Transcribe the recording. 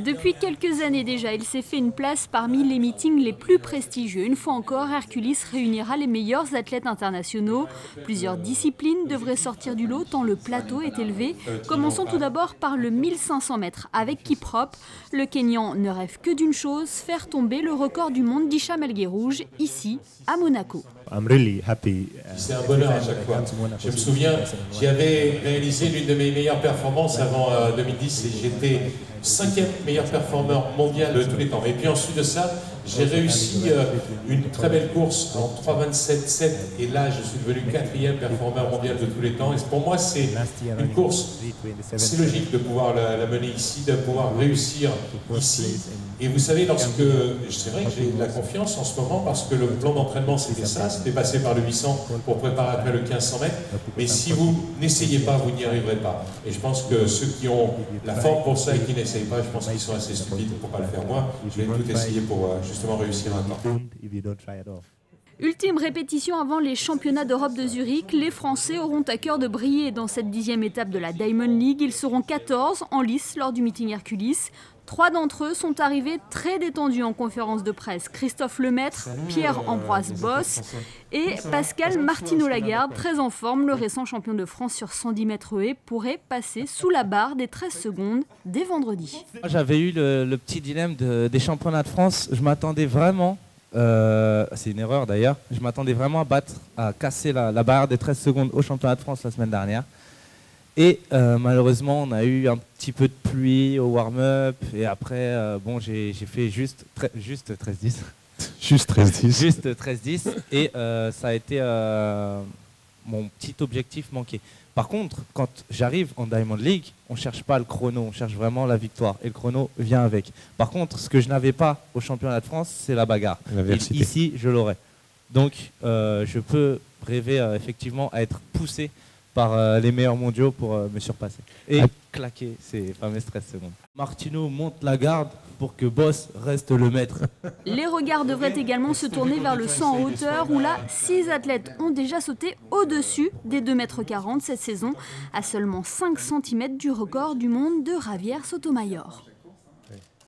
Depuis quelques années déjà, il s'est fait une place parmi les meetings les plus prestigieux. Une fois encore, Hercules réunira les meilleurs athlètes internationaux. Plusieurs disciplines devraient sortir du lot tant le plateau est élevé. Commençons tout d'abord par le 1500 mètres avec Kiprop. Le Kenyan ne rêve que d'une chose, faire tomber le record du monde d'Hicham El Guerrouj, ici, à Monaco. C'est un bonheur à chaque fois. Je me souviens, j'avais réalisé l'une de mes meilleures performances avant 2010 et j'étais 5e meilleur performeur mondial de tous les temps. Et puis ensuite de ça, j'ai réussi une très belle course en 3,27,7 et là je suis devenu 4e performeur mondial de tous les temps. Et pour moi c'est une course, c'est logique de pouvoir la mener ici, de pouvoir réussir ici. Et vous savez, c'est vrai que j'ai de la confiance en ce moment parce que le plan d'entraînement c'était ça, c'était passer par le 800 pour préparer après le 1500 mètres. Mais si vous n'essayez pas, vous n'y arriverez pas. Et je pense que ceux qui ont la forme pour ça et qui n'essayent pas, je pense qu'ils sont assez stupides pour ne pas le faire. Moi, je vais tout essayer pour justement réussir un temps. Ultime répétition avant les championnats d'Europe de Zurich, les Français auront à cœur de briller dans cette 10e étape de la Diamond League. Ils seront 14 en lice lors du meeting Hercules. 3 d'entre eux sont arrivés très détendus en conférence de presse. Christophe Lemaître, Pierre-Ambroise Boss et Pascal Martino-Lagarde, très en forme. Le récent champion de France sur 110 mètres haies pourrait passer sous la barre des 13 secondes dès vendredi. J'avais eu le petit dilemme des championnats de France. Je m'attendais vraiment, c'est une erreur d'ailleurs, je m'attendais vraiment à casser la barre des 13 secondes au championnat de France la semaine dernière. Et malheureusement, on a eu un petit peu de pluie au warm-up. Et après, bon, j'ai fait juste 13-10. Juste 13-10. Juste 13-10. Et ça a été mon petit objectif manqué. Par contre, quand j'arrive en Diamond League, on ne cherche pas le chrono, on cherche vraiment la victoire. Et le chrono vient avec. Par contre, ce que je n'avais pas au championnat de France, c'est la bagarre. Et ici, je l'aurai. Donc, je peux rêver effectivement à être poussé par les meilleurs mondiaux pour me surpasser et claquer ces fameuses 13 secondes. Martino monte la garde pour que Boss reste le maître. Les regards devraient également se tourner vers le 100 en hauteur où là, 6 athlètes ont déjà sauté au-dessus des 2,40 m cette saison, à seulement 5 cm du record du monde de Javier Sotomayor.